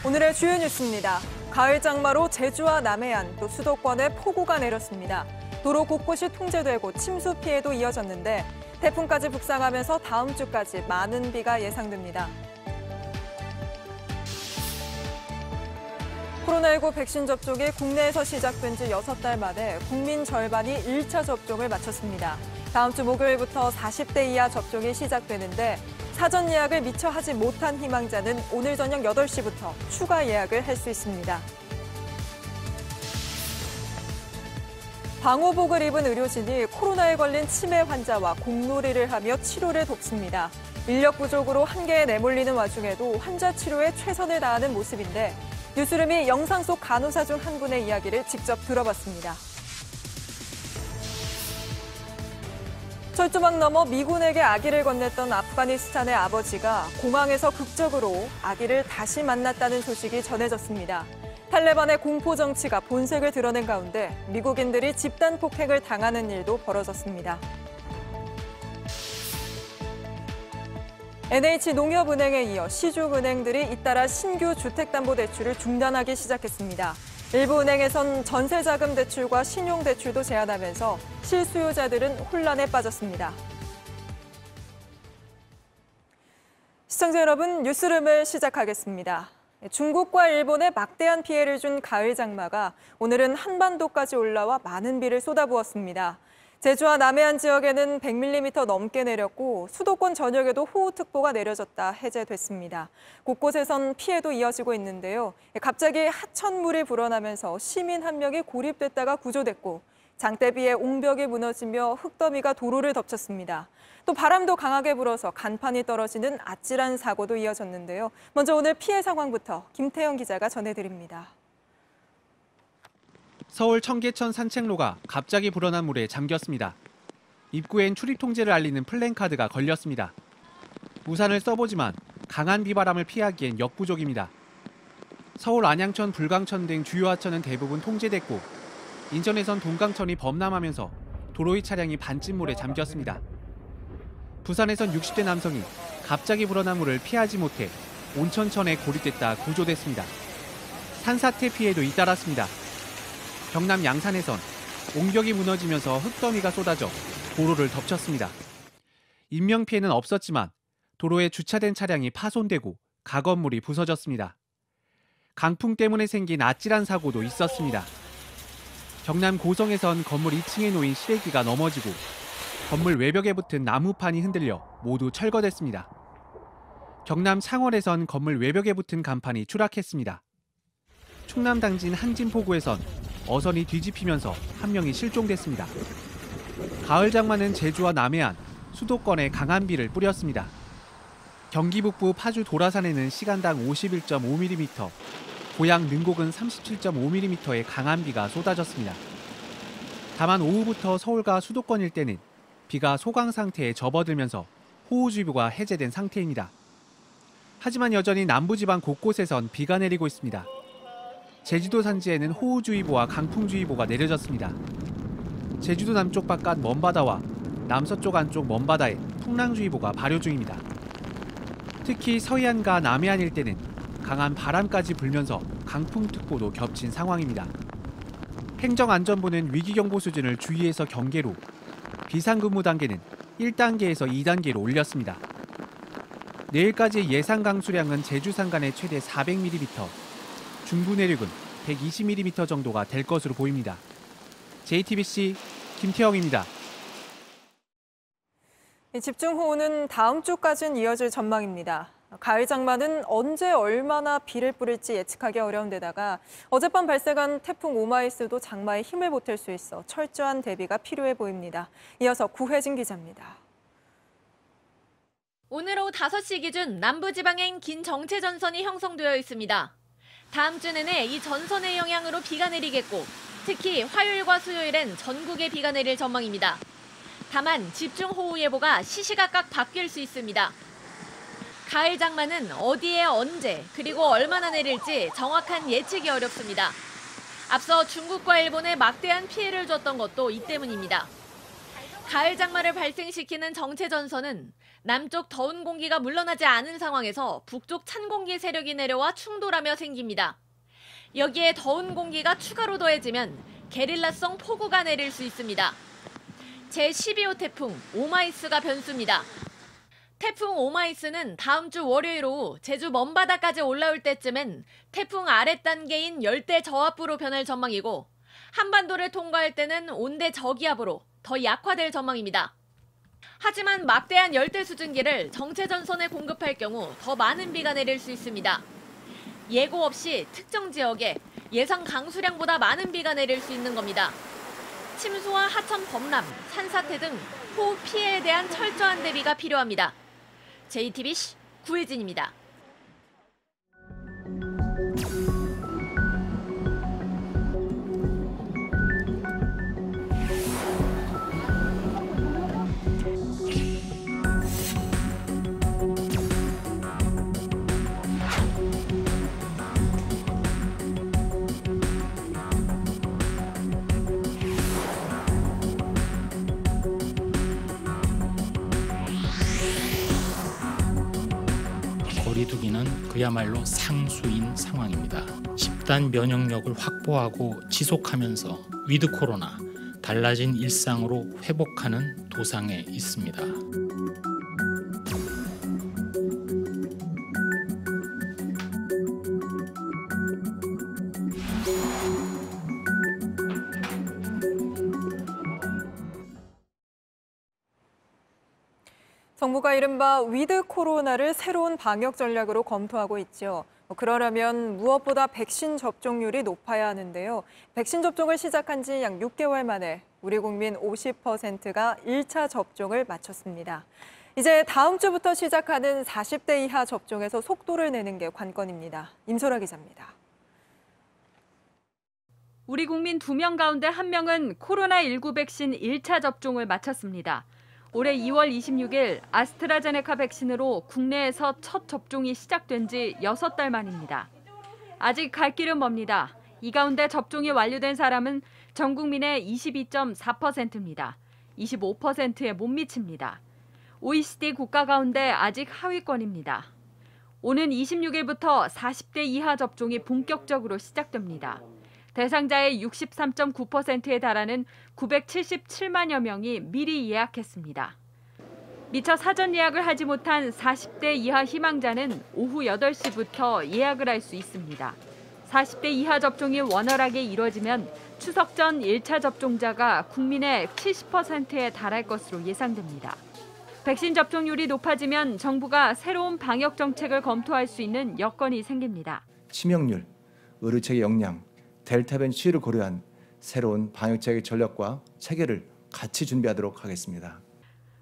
오늘의 주요 뉴스입니다. 가을 장마로 제주와 남해안 또 수도권에 폭우가 내렸습니다. 도로 곳곳이 통제되고 침수 피해도 이어졌는데 태풍까지 북상하면서 다음 주까지 많은 비가 예상됩니다. 코로나19 백신 접종이 국내에서 시작된 지 6달 만에 국민 절반이 1차 접종을 마쳤습니다. 다음 주 목요일부터 40대 이하 접종이 시작되는데 사전 예약을 미처 하지 못한 희망자는 오늘 저녁 8시부터 추가 예약을 할 수 있습니다. 방호복을 입은 의료진이 코로나에 걸린 치매 환자와 공놀이를 하며 치료를 돕습니다. 인력 부족으로 한계에 내몰리는 와중에도 환자 치료에 최선을 다하는 모습인데 뉴스룸이 영상 속 간호사 중 한 분의 이야기를 직접 들어봤습니다. 철조망 너머 미군에게 아기를 건넸던 아프가니스탄의 아버지가 공항에서 극적으로 아기를 다시 만났다는 소식이 전해졌습니다. 탈레반의 공포 정치가 본색을 드러낸 가운데 미국인들이 집단 폭행을 당하는 일도 벌어졌습니다. NH농협은행에 이어 시중은행들이 잇따라 신규 주택담보대출을 중단하기 시작했습니다. 일부 은행에선 전세자금 대출과 신용대출도 제한하면서 실수요자들은 혼란에 빠졌습니다. 시청자 여러분, 뉴스룸을 시작하겠습니다. 중국과 일본에 막대한 피해를 준 가을 장마가 오늘은 한반도까지 올라와 많은 비를 쏟아부었습니다. 제주와 남해안 지역에는 100mm 넘게 내렸고 수도권 전역에도 호우특보가 내려졌다 해제됐습니다. 곳곳에선 피해도 이어지고 있는데요. 갑자기 하천물이 불어나면서 시민 한 명이 고립됐다가 구조됐고 장대비에 옹벽이 무너지며 흙더미가 도로를 덮쳤습니다. 또 바람도 강하게 불어서 간판이 떨어지는 아찔한 사고도 이어졌는데요. 먼저 오늘 피해 상황부터 김태영 기자가 전해드립니다. 서울 청계천 산책로가 갑자기 불어난 물에 잠겼습니다. 입구엔 출입 통제를 알리는 플랜카드가 걸렸습니다. 우산을 써보지만 강한 비바람을 피하기엔 역부족입니다. 서울 안양천, 불광천 등 주요 하천은 대부분 통제됐고 인천에선 동강천이 범람하면서 도로위 차량이 반쯤물에 잠겼습니다. 부산에선 60대 남성이 갑자기 불어난 물을 피하지 못해 온천천에 고립됐다 구조됐습니다. 산사태 피해도 잇따랐습니다. 경남 양산에선 옹벽이 무너지면서 흙더미가 쏟아져 도로를 덮쳤습니다. 인명피해는 없었지만 도로에 주차된 차량이 파손되고 가건물이 부서졌습니다. 강풍 때문에 생긴 아찔한 사고도 있었습니다. 경남 고성에선 건물 2층에 놓인 실외기가 넘어지고 건물 외벽에 붙은 나무판이 흔들려 모두 철거됐습니다. 경남 창원에선 건물 외벽에 붙은 간판이 추락했습니다. 충남 당진 한진포구에선 어선이 뒤집히면서 한 명이 실종됐습니다. 가을 장마는 제주와 남해안, 수도권에 강한 비를 뿌렸습니다. 경기 북부 파주 도라산에는 시간당 51.5mm, 고양 능곡은 37.5mm의 강한 비가 쏟아졌습니다. 다만 오후부터 서울과 수도권 일대는 비가 소강 상태에 접어들면서 호우주의보가 해제된 상태입니다. 하지만 여전히 남부지방 곳곳에선 비가 내리고 있습니다. 제주도 산지에는 호우주의보와 강풍주의보가 내려졌습니다. 제주도 남쪽 바깥 먼바다와 남서쪽 안쪽 먼바다에 풍랑주의보가 발효 중입니다. 특히 서해안과 남해안 일대는 강한 바람까지 불면서 강풍특보도 겹친 상황입니다. 행정안전부는 위기경보 수준을 주의에서 경계로, 비상근무 단계는 1단계에서 2단계로 올렸습니다. 내일까지의 예상 강수량은 제주 산간에 최대 400mm, 중부 내륙은 120mm 정도가 될 것으로 보입니다. JTBC 김태영입니다. 집중호우는 다음 주까지는 이어질 전망입니다. 가을 장마는 언제 얼마나 비를 뿌릴지 예측하기 어려운 데다가 어젯밤 발생한 태풍 오마이스도 장마에 힘을 보탤 수 있어 철저한 대비가 필요해 보입니다. 이어서 구혜진 기자입니다. 오늘 오후 5시 기준 남부지방엔 긴 정체전선이 형성되어 있습니다. 다음 주 내내 이 전선의 영향으로 비가 내리겠고 특히 화요일과 수요일엔 전국에 비가 내릴 전망입니다. 다만 집중호우 예보가 시시각각 바뀔 수 있습니다. 가을 장마는 어디에 언제 그리고 얼마나 내릴지 정확한 예측이 어렵습니다. 앞서 중국과 일본에 막대한 피해를 줬던 것도 이 때문입니다. 가을 장마를 발생시키는 정체전선은 남쪽 더운 공기가 물러나지 않은 상황에서 북쪽 찬 공기 세력이 내려와 충돌하며 생깁니다. 여기에 더운 공기가 추가로 더해지면 게릴라성 폭우가 내릴 수 있습니다. 제12호 태풍 오마이스가 변수입니다. 태풍 오마이스는 다음 주 월요일 오후 제주 먼바다까지 올라올 때쯤엔 태풍 아랫단계인 열대 저압부로 변할 전망이고 한반도를 통과할 때는 온대 저기압으로 더 약화될 전망입니다. 하지만 막대한 열대 수증기를 정체전선에 공급할 경우 더 많은 비가 내릴 수 있습니다. 예고 없이 특정 지역에 예상 강수량보다 많은 비가 내릴 수 있는 겁니다. 침수와 하천 범람, 산사태 등 호우 피해에 대한 철저한 대비가 필요합니다. JTBC 구혜진입니다. 거리두기는 그야말로 상수인 상황입니다. 집단 면역력을 확보하고 지속하면서 위드 코로나, 달라진 일상으로 회복하는 도상에 있습니다. 정부가 이른바 위드 코로나를 새로운 방역 전략으로 검토하고 있죠. 그러려면 무엇보다 백신 접종률이 높아야 하는데요. 백신 접종을 시작한 지 약 6개월 만에 우리 국민 50%가 1차 접종을 마쳤습니다. 이제 다음 주부터 시작하는 40대 이하 접종에서 속도를 내는 게 관건입니다. 임소라 기자입니다. 우리 국민 2명 가운데 1명은 코로나19 백신 1차 접종을 마쳤습니다. 올해 2월 26일 아스트라제네카 백신으로 국내에서 첫 접종이 시작된 지 6달 만입니다. 아직 갈 길은 멉니다. 이 가운데 접종이 완료된 사람은 전 국민의 22.4%입니다. 25%에 못 미칩니다. OECD 국가 가운데 아직 하위권입니다. 오는 26일부터 40대 이하 접종이 본격적으로 시작됩니다. 대상자의 63.9%에 달하는 977만여 명이 미리 예약했습니다. 미처 사전 예약을 하지 못한 40대 이하 희망자는 오후 8시부터 예약을 할 수 있습니다. 40대 이하 접종이 원활하게 이뤄지면 추석 전 1차 접종자가 국민의 70%에 달할 것으로 예상됩니다. 백신 접종률이 높아지면 정부가 새로운 방역 정책을 검토할 수 있는 여건이 생깁니다. 치명률, 의료체계 역량, 델타 변이 추이를 고려한 새로운 방역체계 전략과 체계를 같이 준비하도록 하겠습니다.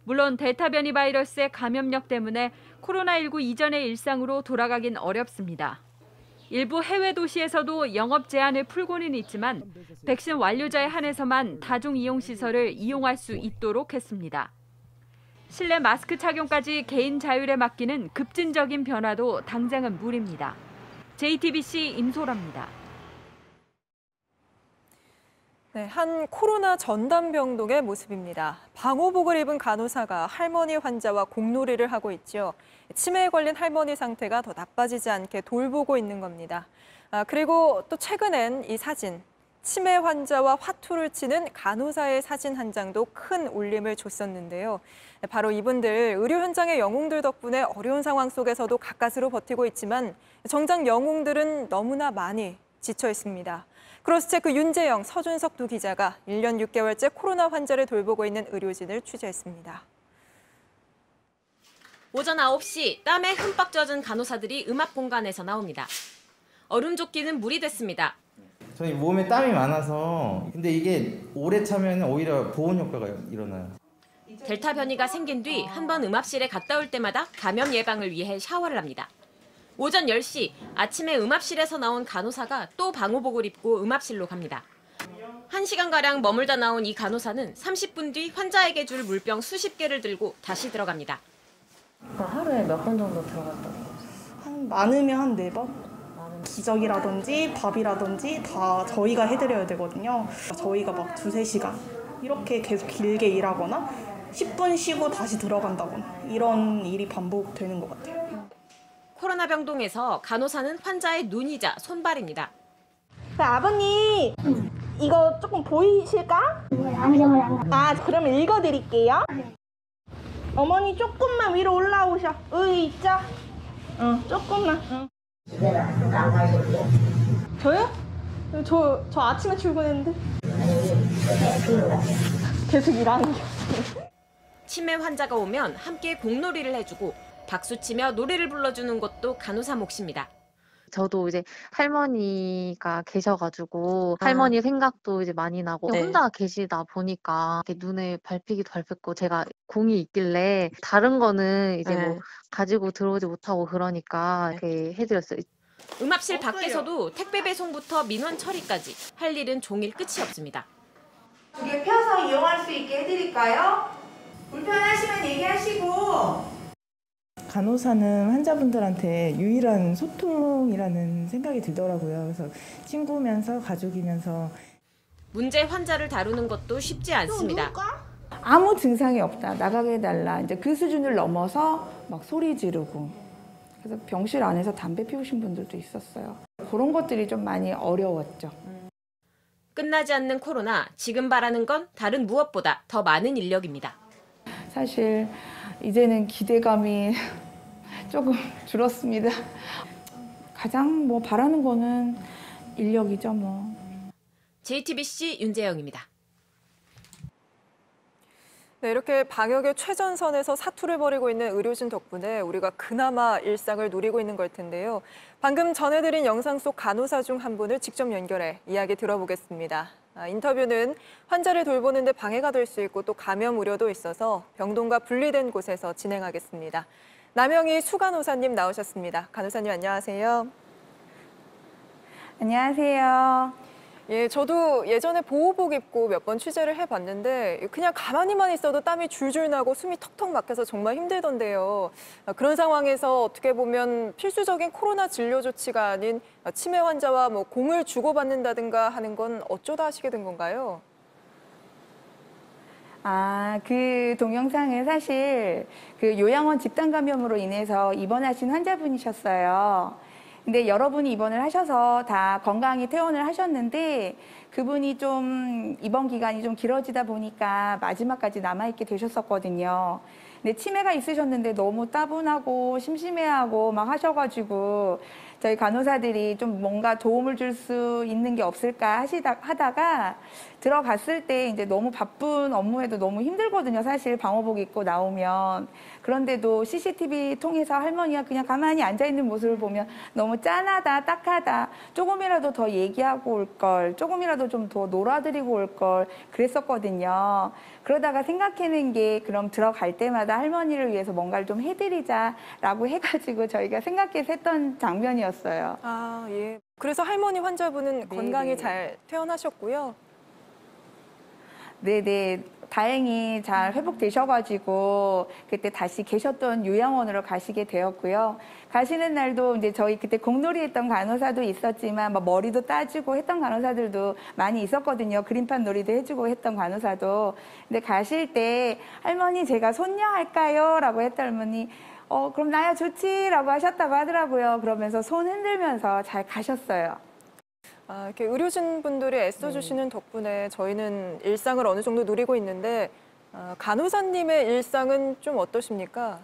물론 델타 변이 바이러스의 감염력 때문에 코로나19 이전의 일상으로 돌아가긴 어렵습니다. 일부 해외 도시에서도 영업 제한을 풀고는 있지만 백신 완료자에 한해서만 다중 이용 시설을 이용할 수 있도록 했습니다. 실내 마스크 착용까지 개인 자율에 맡기는 급진적인 변화도 당장은 무리입니다. JTBC 임소라입니다. 네, 한 코로나 전담병동의 모습입니다. 방호복을 입은 간호사가 할머니 환자와 공놀이를 하고 있죠. 치매에 걸린 할머니 상태가 더 나빠지지 않게 돌보고 있는 겁니다. 그리고 또 최근엔 이 사진, 치매 환자와 화투를 치는 간호사의 사진 한 장도 큰 울림을 줬었는데요. 바로 이분들, 의료 현장의 영웅들 덕분에 어려운 상황 속에서도 가까스로 버티고 있지만 정작 영웅들은 너무나 많이 지쳐 있습니다. 크로스체크 윤재영, 서준석 두 기자가 1년 6개월째 코로나 환자를 돌보고 있는 의료진을 취재했습니다. 오전 9시 땀에 흠뻑 젖은 간호사들이 음압 공간에서 나옵니다. 얼음조끼는 물이 됐습니다. 저희 몸에 땀이 많아서 근데 이게 오래 차면 오히려 보온 효과가 일어나요. 델타 변이가 생긴 뒤 한 번 음압실에 갔다 올 때마다 감염 예방을 위해 샤워를 합니다. 오전 10시 아침에 음압실에서 나온 간호사가 또 방호복을 입고 음압실로 갑니다. 1시간가량 머물다 나온 이 간호사는 30분 뒤 환자에게 줄 물병 수십 개를 들고 다시 들어갑니다. 하루에 몇 번 정도 들어갔다고? 많으면 한 4번? 기저귀라든지 밥이라든지 다 저희가 해드려야 되거든요. 저희가 막 2-3시간 이렇게 계속 길게 일하거나 10분 쉬고 다시 들어간다거나 이런 일이 반복되는 것 같아요. 코로나 병동에서 간호사는 환자의 눈이자 손발입니다. 아버님, 이거 조금 보이실까? 아, 그럼 읽어드릴게요. 어머니 조금만 위로 올라오셔. 있죠? 조금만. 저요? 저 아침에 출근했는데. 계속 일하는 게 없어요. 치매 환자가 오면 함께 공놀이를 해주고 박수치며 노래를 불러주는 것도 간호사 몫입니다. 저도 이제 할머니가 계셔가지고 할머니 생각도 이제 많이 나고 혼자 계시다 보니까 이렇게 눈에 밟히기도 밟혔고 제가 공이 있길래 다른 거는 이제 뭐 가지고 들어오지 못하고 그러니까 이렇게 해드렸어요. 음압실 밖에서도 택배 배송부터 민원 처리까지 할 일은 종일 끝이 없습니다. 두 개 펴서 이용할 수 있게 해드릴까요? 불편하시면 얘기하시고. 간호사는 환자분들한테 유일한 소통이라는 생각이 들더라고요. 그래서 친구면서 가족이면서 문제 환자를 다루는 것도 쉽지 않습니다. 아무 증상이 없다, 나가게 해달라. 이제 그 수준을 넘어서 막 소리 지르고. 그래서 병실 안에서 담배 피우신 분들도 있었어요. 그런 것들이 좀 많이 어려웠죠. 끝나지 않는 코로나, 지금 바라는 건 다른 무엇보다 더 많은 인력입니다. 사실 이제는 기대감이 조금 줄었습니다. 가장 뭐 바라는 거는 인력이죠, 뭐. JTBC 윤재영입니다. 네, 이렇게 방역의 최전선에서 사투를 벌이고 있는 의료진 덕분에 우리가 그나마 일상을 누리고 있는 걸 텐데요. 방금 전해드린 영상 속 간호사 중 한 분을 직접 연결해 이야기 들어보겠습니다. 인터뷰는 환자를 돌보는 데 방해가 될 수 있고 또 감염 우려도 있어서 병동과 분리된 곳에서 진행하겠습니다. 남영희 수간호사님 나오셨습니다. 간호사님 안녕하세요. 안녕하세요. 예, 저도 예전에 보호복 입고 몇 번 취재를 해봤는데 그냥 가만히만 있어도 땀이 줄줄 나고 숨이 턱턱 막혀서 정말 힘들던데요. 그런 상황에서 어떻게 보면 필수적인 코로나 진료 조치가 아닌 치매 환자와 뭐 공을 주고받는다든가 하는 건 어쩌다 하시게 된 건가요? 그 동영상은 사실 그 요양원 집단 감염으로 인해서 입원하신 환자분이셨어요. 근데 여러분이 입원을 하셔서 다 건강히 퇴원을 하셨는데 그분이 좀 입원 기간이 좀 길어지다 보니까 마지막까지 남아있게 되셨었거든요. 근데 치매가 있으셨는데 너무 따분하고 심심해하고 막 하셔가지고 저희 간호사들이 좀 뭔가 도움을 줄 수 있는 게 없을까 하다가 들어갔을 때 이제 너무 바쁜 업무에도 너무 힘들거든요. 사실 방호복 입고 나오면. 그런데도 CCTV 통해서 할머니가 그냥 가만히 앉아있는 모습을 보면 너무 짠하다, 딱하다. 조금이라도 더 얘기하고 올 걸, 조금이라도 좀 더 놀아드리고 올 걸 그랬었거든요. 그러다가 생각해낸 게 그럼 들어갈 때마다 할머니를 위해서 뭔가를 좀 해드리자라고 해가지고 저희가 생각해서 했던 장면이었어요. 아, 예. 그래서 할머니 환자분은 건강히 잘 퇴원하셨고요. 네네. 다행히 잘 회복되셔가지고 그때 다시 계셨던 요양원으로 가시게 되었고요. 가시는 날도 이제 저희 그때 공놀이 했던 간호사도 있었지만 뭐 머리도 따주고 했던 간호사들도 많이 있었거든요. 그림판 놀이도 해주고 했던 간호사도. 근데 가실 때 할머니 제가 손녀 할까요? 라고 했던 할머니 그럼 나야 좋지 라고 하셨다고 하더라고요. 그러면서 손 흔들면서 잘 가셨어요. 이렇게 의료진 분들이 애써주시는 덕분에 저희는 일상을 어느 정도 누리고 있는데 간호사님의 일상은 좀 어떠십니까?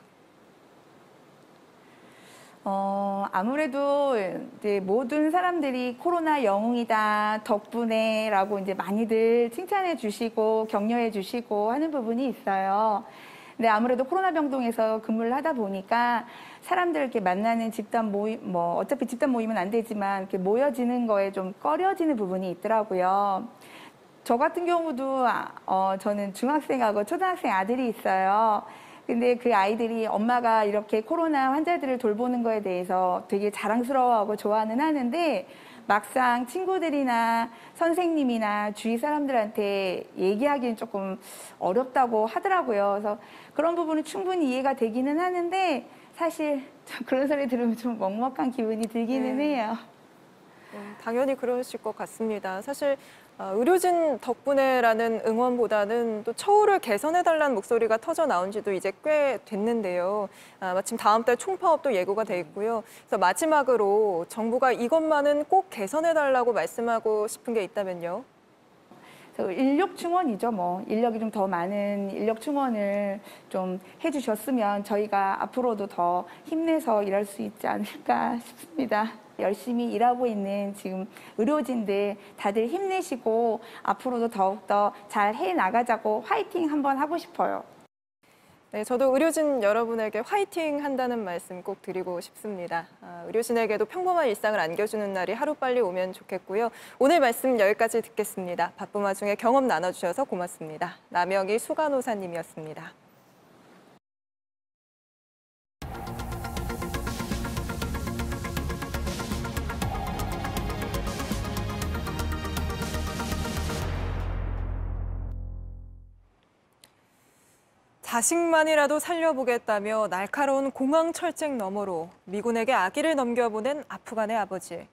아무래도 이제 모든 사람들이 코로나 영웅이다 덕분에라고 이제 많이들 칭찬해 주시고 격려해 주시고 하는 부분이 있어요. 근데 아무래도 코로나 병동에서 근무를 하다 보니까 사람들 이렇게 만나는 집단 모임, 뭐 어차피 집단 모임은 안 되지만 이렇게 모여지는 거에 좀 꺼려지는 부분이 있더라고요. 저 같은 경우도 저는 중학생하고 초등학생 아들이 있어요. 근데 그 아이들이 엄마가 이렇게 코로나 환자들을 돌보는 거에 대해서 되게 자랑스러워하고 좋아는 하는데 막상 친구들이나 선생님이나 주위 사람들한테 얘기하기는 조금 어렵다고 하더라고요. 그래서 그런 부분은 충분히 이해가 되기는 하는데 사실 그런 소리 들으면 좀 먹먹한 기분이 들기는 해요. 당연히 그러실 것 같습니다. 사실 의료진 덕분에라는 응원보다는 또 처우를 개선해달라는 목소리가 터져 나온 지도 이제 꽤 됐는데요. 마침 다음 달 총파업도 예고가 돼 있고요. 그래서 마지막으로 정부가 이것만은 꼭 개선해달라고 말씀하고 싶은 게 있다면요. 인력 충원이죠. 인력이 좀 더 많은 인력 충원을 좀 해주셨으면 저희가 앞으로도 더 힘내서 일할 수 있지 않을까 싶습니다. 열심히 일하고 있는 지금 의료진들 다들 힘내시고 앞으로도 더욱더 잘 해나가자고 화이팅 한번 하고 싶어요. 네, 저도 의료진 여러분에게 화이팅 한다는 말씀 꼭 드리고 싶습니다. 의료진에게도 평범한 일상을 안겨주는 날이 하루빨리 오면 좋겠고요. 오늘 말씀 여기까지 듣겠습니다. 바쁜 와중에 경험 나눠주셔서 고맙습니다. 남영희 수간호사님이었습니다. 자식만이라도 살려보겠다며 날카로운 공항 철책 너머로 미군에게 아기를 넘겨보낸 아프간의 아버지.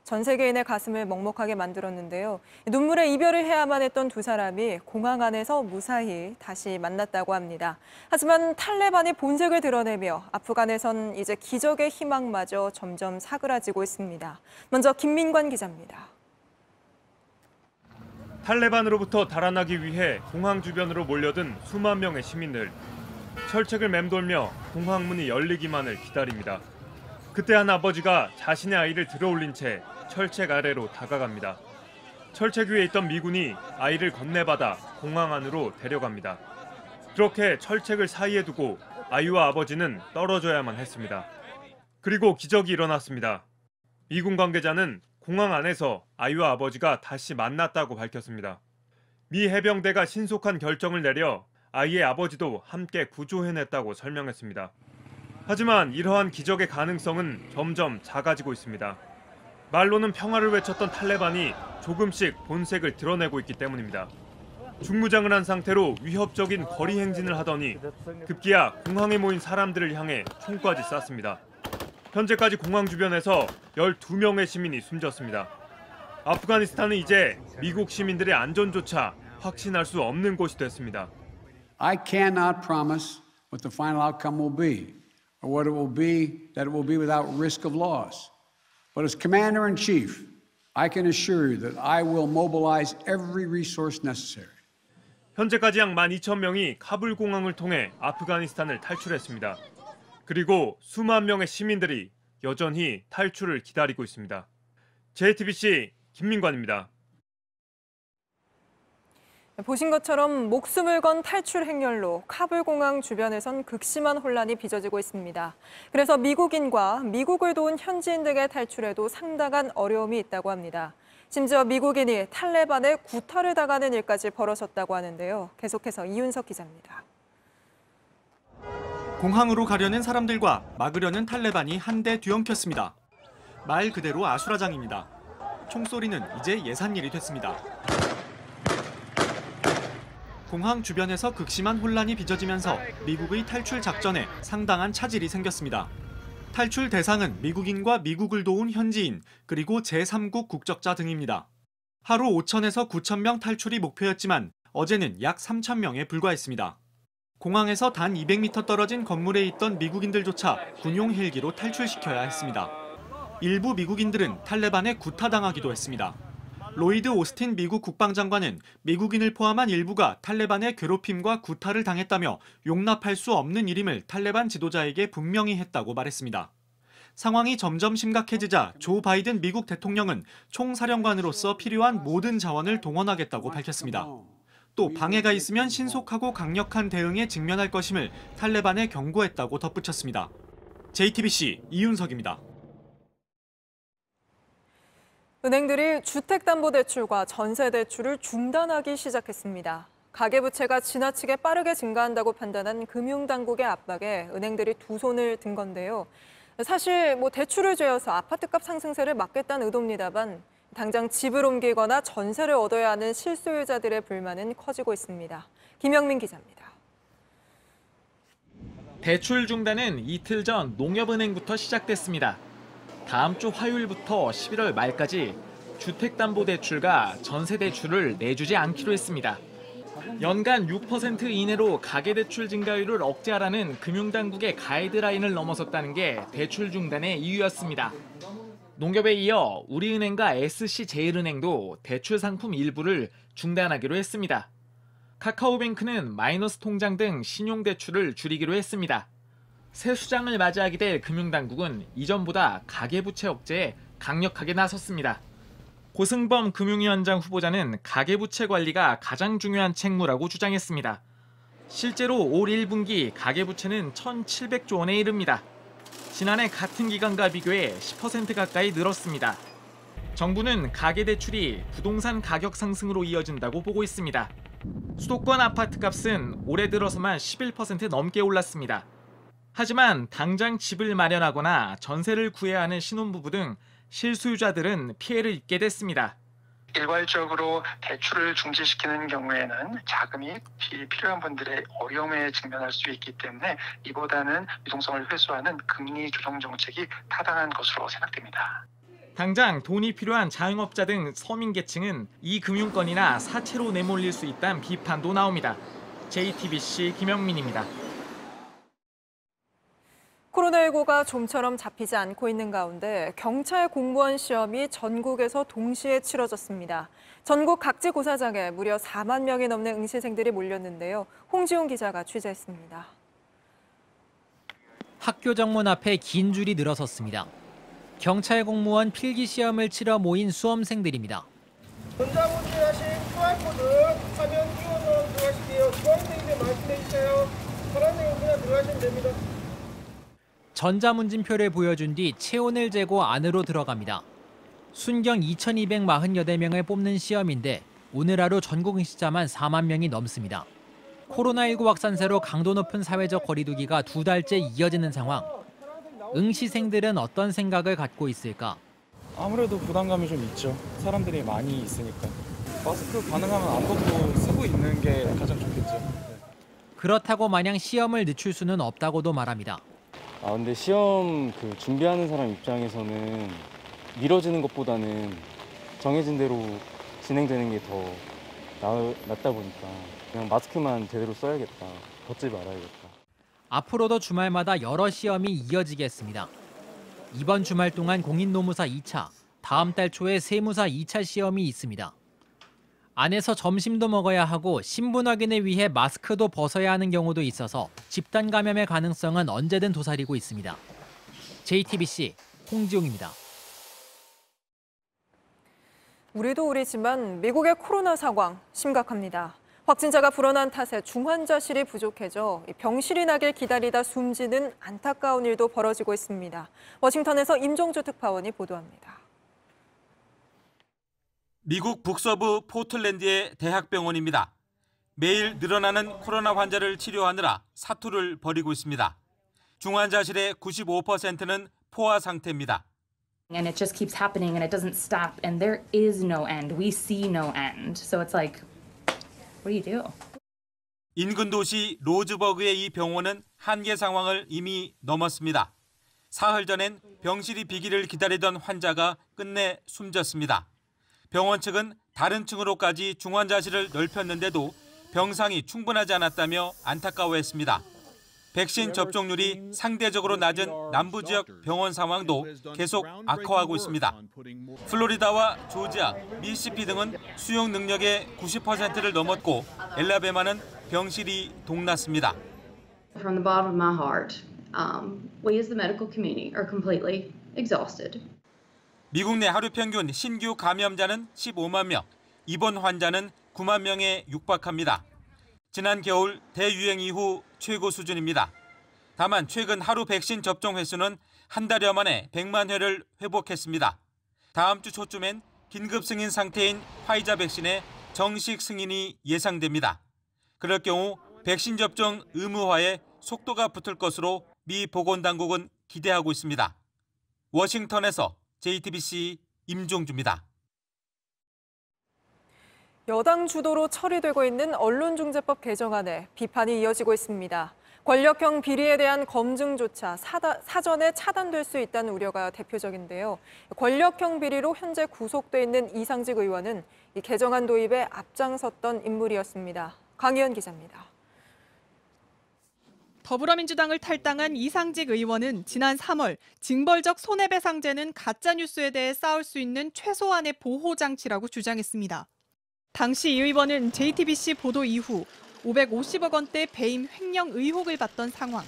전 세계인의 가슴을 먹먹하게 만들었는데요. 눈물의 이별을 해야만 했던 두 사람이 공항 안에서 무사히 다시 만났다고 합니다. 하지만 탈레반이 본색을 드러내며 아프간에선 이제 기적의 희망마저 점점 사그라지고 있습니다. 먼저 김민관 기자입니다. 탈레반으로부터 달아나기 위해 공항 주변으로 몰려든 수만 명의 시민들. 철책을 맴돌며 공항 문이 열리기만을 기다립니다. 그때 한 아버지가 자신의 아이를 들어올린 채 철책 아래로 다가갑니다. 철책 위에 있던 미군이 아이를 건네받아 공항 안으로 데려갑니다. 그렇게 철책을 사이에 두고 아이와 아버지는 떨어져야만 했습니다. 그리고 기적이 일어났습니다. 미군 관계자는 공항 안에서 아이와 아버지가 다시 만났다고 밝혔습니다. 미 해병대가 신속한 결정을 내려 아이의 아버지도 함께 구조해냈다고 설명했습니다. 하지만 이러한 기적의 가능성은 점점 작아지고 있습니다. 말로는 평화를 외쳤던 탈레반이 조금씩 본색을 드러내고 있기 때문입니다. 중무장을 한 상태로 위협적인 거리 행진을 하더니 급기야 공항에 모인 사람들을 향해 총까지 쐈습니다. 현재까지 공항 주변에서 12명의 시민이 숨졌습니다. 아프가니스탄은 이제 미국 시민들의 안전조차 확신할 수 없는 곳이 됐습니다. I cannot promise what the final outcome will be, or what it will be, that it will be without risk of loss. But as Commander-in-Chief, I can assure you that I will mobilize every resource necessary. 현재까지 약 12,000명이 카불 공항을 통해 아프가니스탄을 탈출했습니다. 그리고 수만 명의 시민들이 여전히 탈출을 기다리고 있습니다. JTBC 김민관입니다. 보신 것처럼 목숨을 건 탈출 행렬로 카불 공항 주변에선 극심한 혼란이 빚어지고 있습니다. 그래서 미국인과 미국을 도운 현지인 등의 탈출에도 상당한 어려움이 있다고 합니다. 심지어 미국인이 탈레반의 구타를 당하는 일까지 벌어졌다고 하는데요. 계속해서 이윤석 기자입니다. 공항으로 가려는 사람들과 막으려는 탈레반이 한데 뒤엉켰습니다. 말 그대로 아수라장입니다. 총소리는 이제 예산일이 됐습니다. 공항 주변에서 극심한 혼란이 빚어지면서 미국의 탈출 작전에 상당한 차질이 생겼습니다. 탈출 대상은 미국인과 미국을 도운 현지인, 그리고 제3국 국적자 등입니다. 하루 5,000에서 9,000명 탈출이 목표였지만 어제는 약 3,000명에 불과했습니다. 공항에서 단 200m 떨어진 건물에 있던 미국인들조차 군용 헬기로 탈출시켜야 했습니다. 일부 미국인들은 탈레반에 구타당하기도 했습니다. 로이드 오스틴 미국 국방장관은 미국인을 포함한 일부가 탈레반의 괴롭힘과 구타를 당했다며 용납할 수 없는 일임을 탈레반 지도자에게 분명히 했다고 말했습니다. 상황이 점점 심각해지자 조 바이든 미국 대통령은 총사령관으로서 필요한 모든 자원을 동원하겠다고 밝혔습니다. 또 방해가 있으면 신속하고 강력한 대응에 직면할 것임을 탈레반에 경고했다고 덧붙였습니다. JTBC 이윤석입니다. 은행들이 주택담보대출과 전세대출을 중단하기 시작했습니다. 가계부채가 지나치게 빠르게 증가한다고 판단한 금융당국의 압박에 은행들이 두 손을 든 건데요. 사실 대출을 죄어서 아파트값 상승세를 막겠다는 의도입니다만 당장 집을 옮기거나 전세를 얻어야 하는 실소유자들의 불만은 커지고 있습니다. 김영민 기자입니다. 대출 중단은 이틀 전 농협은행부터 시작됐습니다. 다음 주 화요일부터 11월 말까지 주택담보대출과 전세대출을 내주지 않기로 했습니다. 연간 6% 이내로 가계대출 증가율을 억제하라는 금융당국의 가이드라인을 넘어섰다는 게 대출 중단의 이유였습니다. 농협에 이어 우리은행과 SC제일은행도 대출 상품 일부를 중단하기로 했습니다. 카카오뱅크는 마이너스 통장 등 신용대출을 줄이기로 했습니다. 새 수장을 맞이하게 될 금융당국은 이전보다 가계부채 억제에 강력하게 나섰습니다. 고승범 금융위원장 후보자는 가계부채 관리가 가장 중요한 책무라고 주장했습니다. 실제로 올 1분기 가계부채는 1,700조 원에 이릅니다. 지난해 같은 기간과 비교해 10% 가까이 늘었습니다. 정부는 가계대출이 부동산 가격 상승으로 이어진다고 보고 있습니다. 수도권 아파트값은 올해 들어서만 11% 넘게 올랐습니다. 하지만 당장 집을 마련하거나 전세를 구해야 하는 신혼부부 등 실수요자들은 피해를 입게 됐습니다. 일괄적으로 대출을 중지시키는 경우에는 자금이 필요한 분들의 어려움에 직면할 수 있기 때문에 이보다는 유동성을 회수하는 금리 조정 정책이 타당한 것으로 생각됩니다. 당장 돈이 필요한 자영업자 등 서민 계층은 이 금융권이나 사채로 내몰릴 수 있다는 비판도 나옵니다. JTBC 김영민입니다. 코로나19가 좀처럼 잡히지 않고 있는 가운데 경찰 공무원 시험이 전국에서 동시에 치러졌습니다. 전국 각지 고사장에 무려 4만 명이 넘는 응시생들이 몰렸는데요. 홍지용 기자가 취재했습니다. 학교 정문 앞에 긴 줄이 늘어섰습니다. 경찰 공무원 필기 시험을 치러 모인 수험생들입니다. 전자문제 하신 QR코드 화면 띄워서 들어가실게요. 중앙생인데 말씀해 주세요. 파란 내용 그냥 들어가시면 됩니다. 전자문진표를 보여준 뒤 체온을 재고 안으로 들어갑니다. 순경 2,248여 명을 뽑는 시험인데 오늘 하루 전국 응시자만 4만 명이 넘습니다. 코로나19 확산세로 강도 높은 사회적 거리두기가 2달째 이어지는 상황. 응시생들은 어떤 생각을 갖고 있을까? 아무래도 부담감이 좀 있죠. 사람들이 많이 있으니까. 마스크 가능하면 안 벗고 쓰고 있는 게 가장 좋겠죠. 네. 그렇다고 마냥 시험을 늦출 수는 없다고도 말합니다. 근데 시험 준비하는 사람 입장에서는 미뤄지는 것보다는 정해진 대로 진행되는 게 더 낫다 보니까 그냥 마스크만 제대로 써야겠다. 벗지 말아야겠다. 앞으로도 주말마다 여러 시험이 이어지겠습니다. 이번 주말 동안 공인노무사 2차, 다음 달 초에 세무사 2차 시험이 있습니다. 안에서 점심도 먹어야 하고 신분 확인을 위해 마스크도 벗어야 하는 경우도 있어서 집단 감염의 가능성은 언제든 도사리고 있습니다. JTBC 홍지용입니다. 우리도 우리지만 미국의 코로나 상황 심각합니다. 확진자가 불어난 탓에 중환자실이 부족해져 병실이 나길 기다리다 숨지는 안타까운 일도 벌어지고 있습니다. 워싱턴에서 임종주 특파원이 보도합니다. 미국 북서부 포틀랜드의 대학병원입니다. 매일 늘어나는 코로나 환자를 치료하느라 사투를 벌이고 있습니다. 중환자실의 95%는 포화 상태입니다. And it just keeps happening and it doesn't stop and there is no end. We see no end. So it's like, what do you do? 인근 도시 로즈버그의 이 병원은 한계 상황을 이미 넘었습니다. 사흘 전엔 병실이 비기를 기다리던 환자가 끝내 숨졌습니다. 병원 측은 다른 층으로까지 중환자실을 넓혔는데도 병상이 충분하지 않았다며 안타까워했습니다. 백신 접종률이 상대적으로 낮은 남부 지역 병원 상황도 계속 악화하고 있습니다. 플로리다와 조지아, 미시시피 등은 수용 능력의 90%를 넘었고 엘라베마는 병실이 동났습니다. From the bottom of my heart, we as the medical community are completely exhausted. 미국 내 하루 평균 신규 감염자는 15만 명, 입원 환자는 9만 명에 육박합니다. 지난 겨울 대유행 이후 최고 수준입니다. 다만 최근 하루 백신 접종 횟수는 한 달여 만에 100만 회를 회복했습니다. 다음 주 초쯤엔 긴급 승인 상태인 화이자 백신의 정식 승인이 예상됩니다. 그럴 경우 백신 접종 의무화에 속도가 붙을 것으로 미 보건당국은 기대하고 있습니다. 워싱턴에서 JTBC 임종주입니다. 여당 주도로 처리되고 있는 언론중재법 개정안에 비판이 이어지고 있습니다. 권력형 비리에 대한 검증조차 사전에 차단될 수 있다는 우려가 대표적인데요. 권력형 비리로 현재 구속돼 있는 이상직 의원은 이 개정안 도입에 앞장섰던 인물이었습니다. 강희연 기자입니다. 더불어민주당을 탈당한 이상직 의원은 지난 3월 징벌적 손해배상제는 가짜뉴스에 대해 쌓을 수 있는 최소한의 보호장치라고 주장했습니다. 당시 이 의원은 JTBC 보도 이후 550억 원대 배임 횡령 의혹을 받던 상황.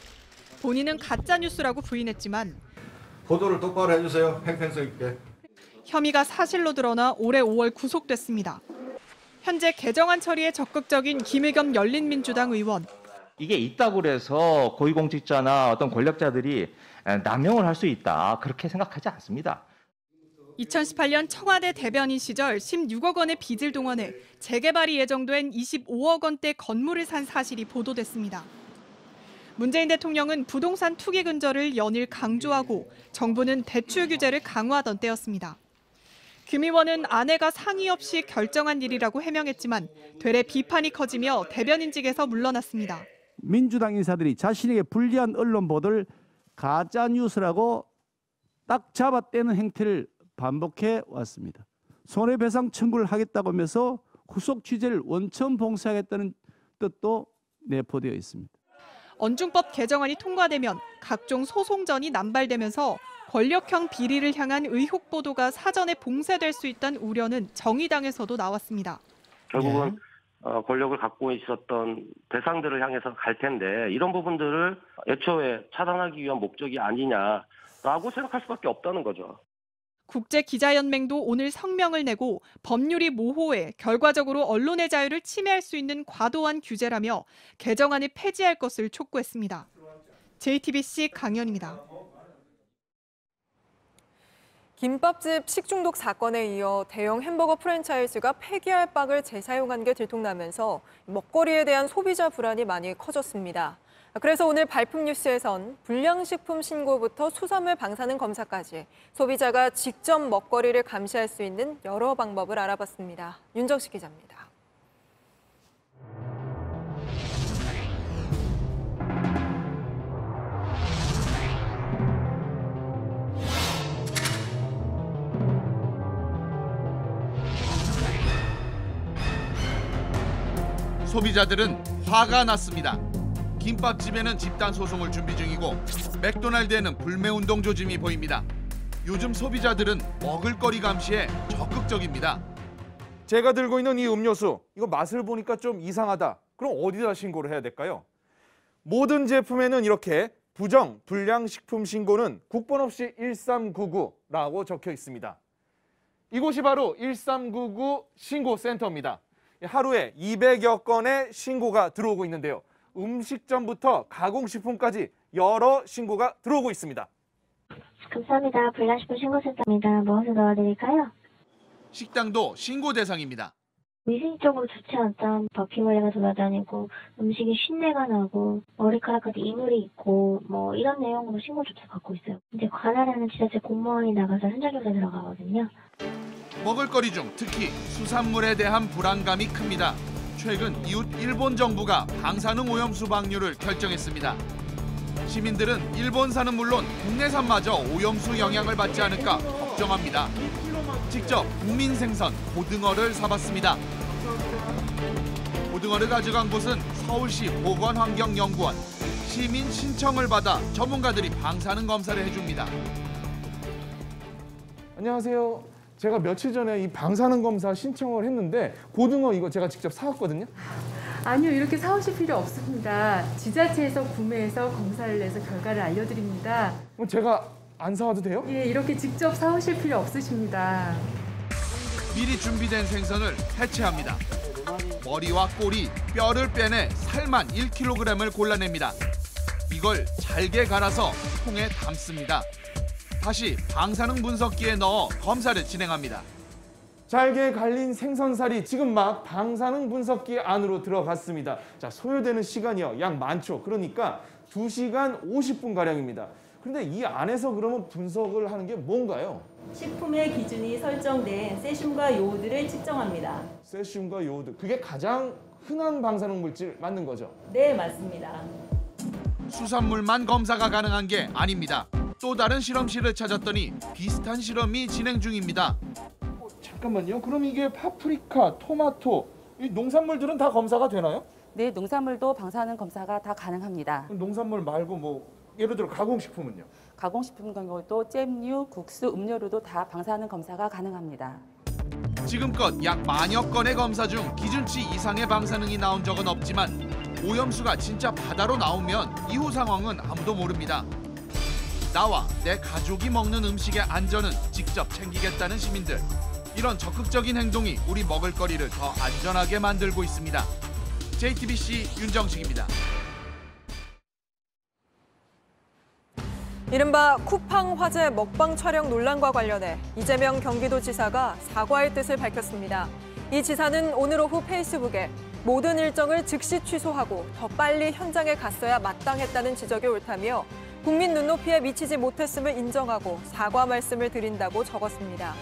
본인은 가짜뉴스라고 부인했지만 보도를 똑바로 해주세요. 팽팽성 있게. 혐의가 사실로 드러나 올해 5월 구속됐습니다. 현재 개정안 처리에 적극적인 김의겸 열린민주당 의원. 이게 있다고 해서 고위공직자나 어떤 권력자들이 남용을 할 수 있다. 그렇게 생각하지 않습니다. 2018년 청와대 대변인 시절 16억 원의 빚을 동원해 재개발이 예정된 25억 원대 건물을 산 사실이 보도됐습니다. 문재인 대통령은 부동산 투기 근절을 연일 강조하고 정부는 대출 규제를 강화하던 때였습니다. 김 의원은 아내가 상의 없이 결정한 일이라고 해명했지만 되레 비판이 커지며 대변인직에서 물러났습니다. 민주당 인사들이 자신에게 불리한 언론 보도를 가짜뉴스라고 딱 잡아떼는 행태를 반복해 왔습니다. 손해배상 청구를 하겠다고 하면서 후속 취재를 원천 봉쇄하겠다는 뜻도 내포되어 있습니다. 언중법 개정안이 통과되면 각종 소송전이 남발되면서 권력형 비리를 향한 의혹 보도가 사전에 봉쇄될 수 있다는 우려는 정의당에서도 나왔습니다. 결국은 권력을 갖고 있었던 대상들을 향해서 갈 텐데 이런 부분들을 애초에 차단하기 위한 목적이 아니냐라고 생각할 수밖에 없다는 거죠. 국제기자연맹도 오늘 성명을 내고 법률이 모호해 결과적으로 언론의 자유를 침해할 수 있는 과도한 규제라며 개정안을 폐지할 것을 촉구했습니다. JTBC 강연입니다. 김밥집 식중독 사건에 이어 대형 햄버거 프랜차이즈가 폐기할 빵을 재사용한 게 들통나면서 먹거리에 대한 소비자 불안이 많이 커졌습니다. 그래서 오늘 발품 뉴스에선 불량식품 신고부터 수산물 방사능 검사까지 소비자가 직접 먹거리를 감시할 수 있는 여러 방법을 알아봤습니다. 윤정식 기자입니다. 소비자들은 화가 났습니다. 김밥집에는 집단 소송을 준비 중이고 맥도날드에는 불매운동 조짐이 보입니다. 요즘 소비자들은 먹을거리 감시에 적극적입니다. 제가 들고 있는 이 음료수, 이거 맛을 보니까 좀 이상하다. 그럼 어디다 신고를 해야 될까요? 모든 제품에는 이렇게 부정, 불량식품 신고는 국번 없이 1399라고 적혀 있습니다. 이곳이 바로 1399 신고센터입니다. 하루에 200여 건의 신고가 들어오고 있는데요. 음식점부터 가공식품까지 여러 신고가 들어오고 있습니다. 감사합니다. 불량식품 신고센터입니다. 무엇을 도와드릴까요? 식당도 신고 대상입니다. 위생적으로 좋지 않던 바퀴벌레가 돌아다니고 음식이 쉰내가 나고 머리카락까지 이물이 있고 뭐 이런 내용으로 신고 조차 받고 있어요. 이제 관할하는 지자체 공무원이 나가서 현장 조사 들어가거든요. 먹을거리 중 특히 수산물에 대한 불안감이 큽니다. 최근 이웃 일본 정부가 방사능 오염수 방류를 결정했습니다. 시민들은 일본산은 물론 국내산마저 오염수 영향을 받지 않을까 걱정합니다. 직접 국민 생선 고등어를 사봤습니다. 고등어를 가져간 곳은 서울시 보건환경연구원. 시민 신청을 받아 전문가들이 방사능 검사를 해줍니다. 안녕하세요. 제가 며칠 전에 이 방사능 검사 신청을 했는데 고등어 이거 제가 직접 사왔거든요. 아니요, 이렇게 사오실 필요 없습니다. 지자체에서 구매해서 검사를 내서 결과를 알려드립니다. 그럼 제가 안 사와도 돼요? 예, 이렇게 직접 사오실 필요 없으십니다. 미리 준비된 생선을 해체합니다. 머리와 꼬리, 뼈를 빼내 살만 1kg을 골라냅니다. 이걸 잘게 갈아서 통에 담습니다. 다시 방사능 분석기에 넣어 검사를 진행합니다. 잘게 갈린 생선살이 지금 막 방사능 분석기 안으로 들어갔습니다. 자, 소요되는 시간이요. 약 많죠. 그러니까 2시간 50분가량입니다. 그런데 이 안에서 그러면 분석을 하는 게 뭔가요? 식품의 기준이 설정된 세슘과 요오드를 측정합니다. 세슘과 요오드, 그게 가장 흔한 방사능 물질 맞는 거죠? 네, 맞습니다. 수산물만 검사가 가능한 게 아닙니다. 또 다른 실험실을 찾았더니 비슷한 실험이 진행 중입니다. 잠깐만요. 그럼 이게 파프리카, 토마토, 이 농산물들은 다 검사가 되나요? 네, 농산물도 방사능 검사가 다 가능합니다. 농산물 말고 뭐 예를 들어 가공식품은요? 가공식품 경우도 잼류, 국수, 음료류도 다 방사능 검사가 가능합니다. 지금껏 약 만여 건의 검사 중 기준치 이상의 방사능이 나온 적은 없지만 오염수가 진짜 바다로 나오면 이후 상황은 아무도 모릅니다. 나와 내 가족이 먹는 음식의 안전은 직접 챙기겠다는 시민들. 이런 적극적인 행동이 우리 먹을거리를 더 안전하게 만들고 있습니다. JTBC 윤정식입니다. 이른바 쿠팡 화재 먹방 촬영 논란과 관련해 이재명 경기도지사가 사과의 뜻을 밝혔습니다. 이 지사는 오늘 오후 페이스북에 모든 일정을 즉시 취소하고 더 빨리 현장에 갔어야 마땅했다는 지적이 옳다며 국민 눈높이에 미치지 못했음을 인정하고 사과 말씀을 드린다고 적었습니다.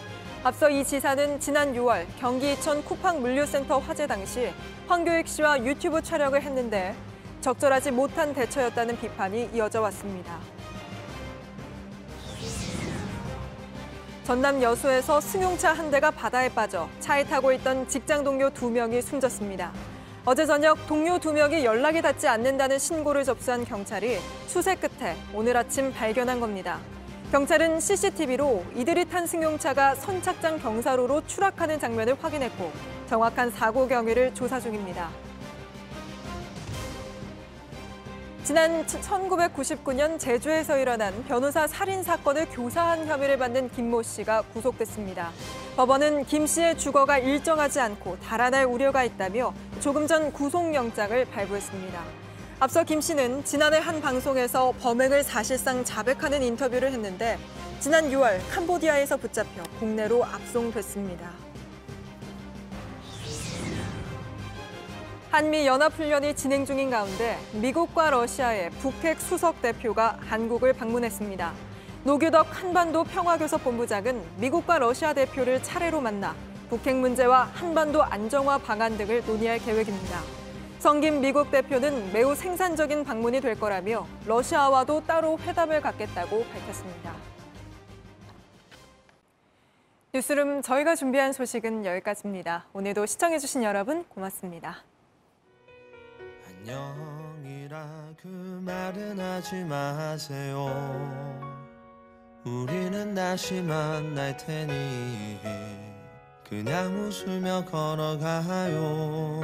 앞서 이 지사는 지난 6월 경기 이천 쿠팡 물류센터 화재 당시 황교익 씨와 유튜브 촬영을 했는데 적절하지 못한 대처였다는 비판이 이어져 왔습니다. 전남 여수에서 승용차 한 대가 바다에 빠져 차에 타고 있던 직장 동료 2명이 숨졌습니다. 어제 저녁 동료 2명이 연락이 닿지 않는다는 신고를 접수한 경찰이 수색 끝에 오늘 아침 발견한 겁니다. 경찰은 CCTV로 이들이 탄 승용차가 선착장 경사로로 추락하는 장면을 확인했고 정확한 사고 경위를 조사 중입니다. 지난 1999년 제주에서 일어난 변호사 살인 사건을 교사한 혐의를 받는 김 모 씨가 구속됐습니다. 법원은 김 씨의 주거가 일정하지 않고 달아날 우려가 있다며 조금 전 구속영장을 발부했습니다. 앞서 김 씨는 지난해 한 방송에서 범행을 사실상 자백하는 인터뷰를 했는데 지난 6월 캄보디아에서 붙잡혀 국내로 압송됐습니다. 한미 연합훈련이 진행 중인 가운데 미국과 러시아의 북핵 수석 대표가 한국을 방문했습니다. 노규덕 한반도 평화교섭본부장은 미국과 러시아 대표를 차례로 만나 북핵 문제와 한반도 안정화 방안 등을 논의할 계획입니다. 성김 미국 대표는 매우 생산적인 방문이 될 거라며 러시아와도 따로 회담을 갖겠다고 밝혔습니다. 뉴스룸 저희가 준비한 소식은 여기까지입니다. 오늘도 시청해주신 여러분 고맙습니다. 안녕이라 그 말은 하지 마세요. 우리는 다시 만날 테니 그냥 웃으며 걸어가요.